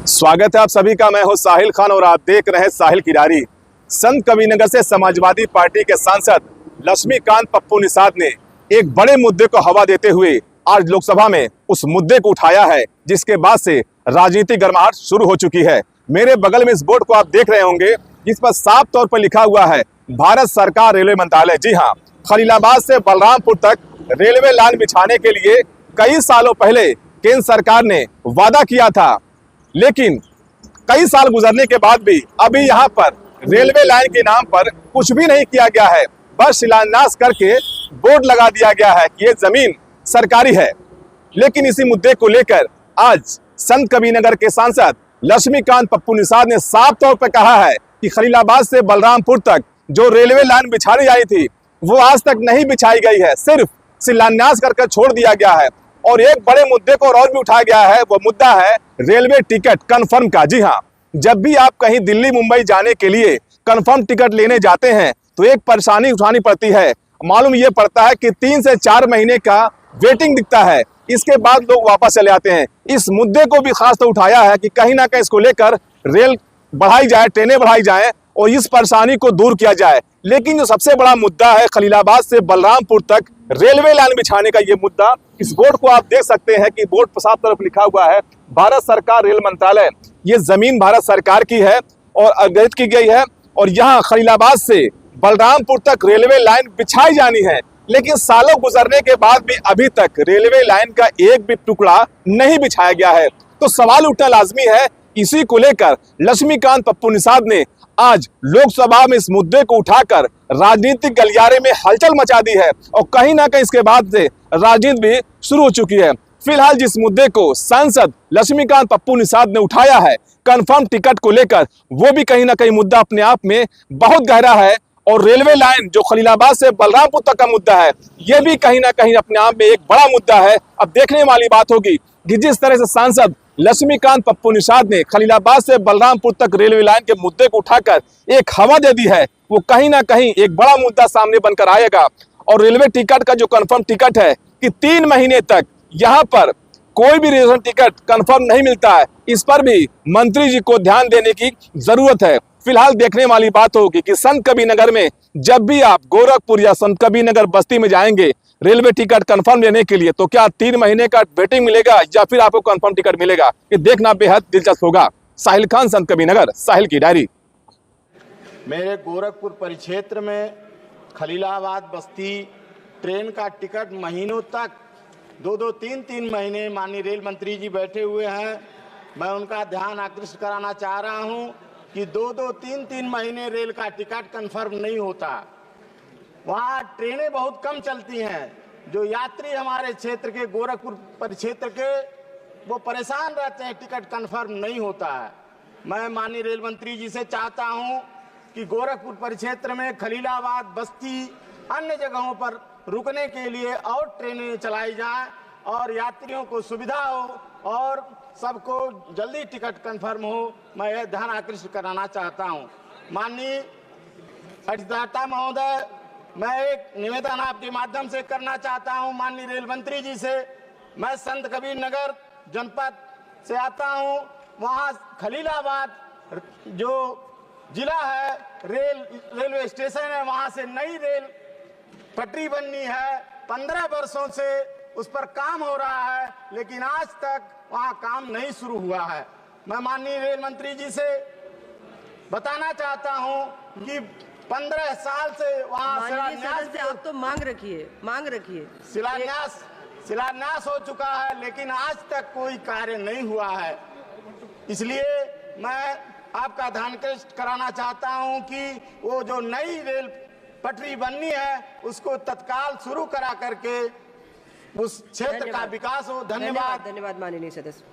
स्वागत है आप सभी का। मैं हूं साहिल खान और आप देख रहे हैं साहिल की डायरी। संत कबीरनगर से समाजवादी पार्टी के सांसद लक्ष्मीकांत पप्पू निषाद ने एक बड़े मुद्दे को हवा देते हुए आज लोकसभा में उस मुद्दे को उठाया है, जिसके बाद से राजनीतिक गर्माहट शुरू हो चुकी है। मेरे बगल में इस बोर्ड को आप देख रहे होंगे, जिस पर साफ तौर पर लिखा हुआ है भारत सरकार रेलवे मंत्रालय। जी हाँ, खलीलाबाद से बलरामपुर तक रेलवे लाइन बिछाने के लिए कई सालों पहले केंद्र सरकार ने वादा किया था, लेकिन कई साल गुजरने के बाद भी अभी यहाँ पर रेलवे लाइन के नाम पर कुछ भी नहीं किया गया है। बस शिलान्यास करके बोर्ड लगा दिया गया है कि ये जमीन सरकारी है। लेकिन इसी मुद्दे को लेकर आज संत कबीरनगर के सांसद लक्ष्मीकांत पप्पू निषाद ने साफ तौर पर कहा है कि खलीलाबाद से बलरामपुर तक जो रेलवे लाइन बिछाई आई थी वो आज तक नहीं बिछाई गई है, सिर्फ शिलान्यास करके छोड़ दिया गया है। और एक बड़े मुद्दे को और भी उठाया गया है, वो मुद्दा है रेलवे टिकट कंफर्म का। जी हाँ, जब भी आप कहीं दिल्ली मुंबई जाने के लिए कंफर्म टिकट लेने जाते हैं तो एक परेशानी उठानी पड़ती है। मालूम ये पड़ता है कि 3 से 4 महीने का वेटिंग दिखता है, इसके बाद लोग वापस चले आते हैं। इस मुद्दे को भी खास तौर उठाया है कि कहीं ना कहीं इसको लेकर रेल बढ़ाई जाए, ट्रेनें बढ़ाई जाए और इस परेशानी को दूर किया जाए। लेकिन जो सबसे बड़ा मुद्दा है खलीलाबाद से बलरामपुर तक रेलवे लाइन बिछाने का, ये मुद्दा, इस बोर्ड को आप देख सकते हैं कि बोर्ड पर साफ तरफ लिखा हुआ है भारत सरकार रेल मंत्रालय। ये जमीन भारत सरकार की है और अधिग्रहित की गई है और यहाँ खलीलाबाद से बलरामपुर तक रेलवे लाइन बिछाई जानी है। लेकिन सालों गुजरने के बाद भी अभी तक रेलवे लाइन का एक भी टुकड़ा नहीं बिछाया गया है। तो सवाल उठना लाजमी है। इसी को लेकर लक्ष्मीकांत पप्पू निषाद ने आज लोकसभा में इस मुद्दे को उठाकर राजनीतिक गलियारे में हलचल मचा दी है और कहीं ना कहीं इसके बाद से राजनीति भी शुरू हो चुकी है। फिलहाल जिस मुद्दे को सांसद लक्ष्मीकांत पप्पू निषाद ने उठाया है कंफर्म टिकट को लेकर, वो भी कहीं ना कहीं मुद्दा अपने आप में बहुत गहरा है। और रेलवे लाइन जो खलीलाबाद से बलरामपुर तक का मुद्दा है, ये भी कहीं ना कहीं अपने आप में एक बड़ा मुद्दा है। अब देखने वाली बात होगी कि जिस तरह से सांसद लक्ष्मीकांत पप्पू निषाद ने खलीलाबाद से बलरामपुर तक रेलवे लाइन के मुद्दे को उठाकर एक हवा दे दी है, वो कहीं ना कहीं एक बड़ा मुद्दा सामने बनकर आएगा। और रेलवे टिकट का जो कंफर्म टिकट है कि 3 महीने तक यहाँ पर कोई भी रेलवे टिकट कंफर्म नहीं मिलता है, इस पर भी मंत्री जी को ध्यान देने की जरूरत है। फिलहाल देखने वाली बात होगी कि संत कबीरनगर में जब भी आप गोरखपुर या संत कबीरनगर बस्ती में जाएंगे रेलवे टिकट कंफर्म लेने के लिए, तो क्या 3 महीने का वेटिंग मिलेगा या फिर आपको कंफर्म टिकट मिलेगा, ये देखना बेहद दिलचस्प होगा। साहिल खान, संत कबीरनगर, साहिल की डायरी। मेरे गोरखपुर परिक्षेत्र में खलीलाबाद बस्ती ट्रेन का टिकट महीनों तक 2-2, 3-3 महीने माननीय रेल मंत्री जी बैठे हुए हैं। मैं उनका ध्यान आकृष्ट कराना चाह रहा हूं कि 2-2, 3-3 महीने रेल का टिकट कंफर्म नहीं होता। वहाँ ट्रेनें बहुत कम चलती हैं। जो यात्री हमारे क्षेत्र के गोरखपुर परिक्षेत्र के वो परेशान रहते हैं, टिकट कंफर्म नहीं होता है। मैं माननीय रेल मंत्री जी से चाहता हूँ कि गोरखपुर परिक्षेत्र में खलीलाबाद, बस्ती, अन्य जगहों पर रुकने के लिए और ट्रेनें चलाई जाएं और यात्रियों को सुविधा हो और सबको जल्दी टिकट कंफर्म हो। मैं यह ध्यान आकृष्ट कराना चाहता हूं। माननीय अधिष्ठाता महोदय, मैं एक निवेदन आपके माध्यम से करना चाहता हूं माननीय रेल मंत्री जी से। मैं संत कबीरनगर जनपद से आता हूं, वहां खलीलाबाद जो जिला है, रेलवे स्टेशन है, वहां से नई रेल पटरी बननी है। 15 वर्षों से उस पर काम हो रहा है, लेकिन आज तक वहां काम नहीं शुरू हुआ है। मैं माननीय रेल मंत्री जी से बताना चाहता हूं कि 15 साल से वहां शिलान्यास, आप तो मांग रखिए शिलान्यास हो चुका है, लेकिन आज तक कोई कार्य नहीं हुआ है। इसलिए मैं आपका ध्यान आकृष्ट कराना चाहता हूं कि वो जो नई रेल पटरी बननी है उसको तत्काल शुरू करा करके उस क्षेत्र का विकास हो। धन्यवाद। धन्यवाद माननीय सदस्य।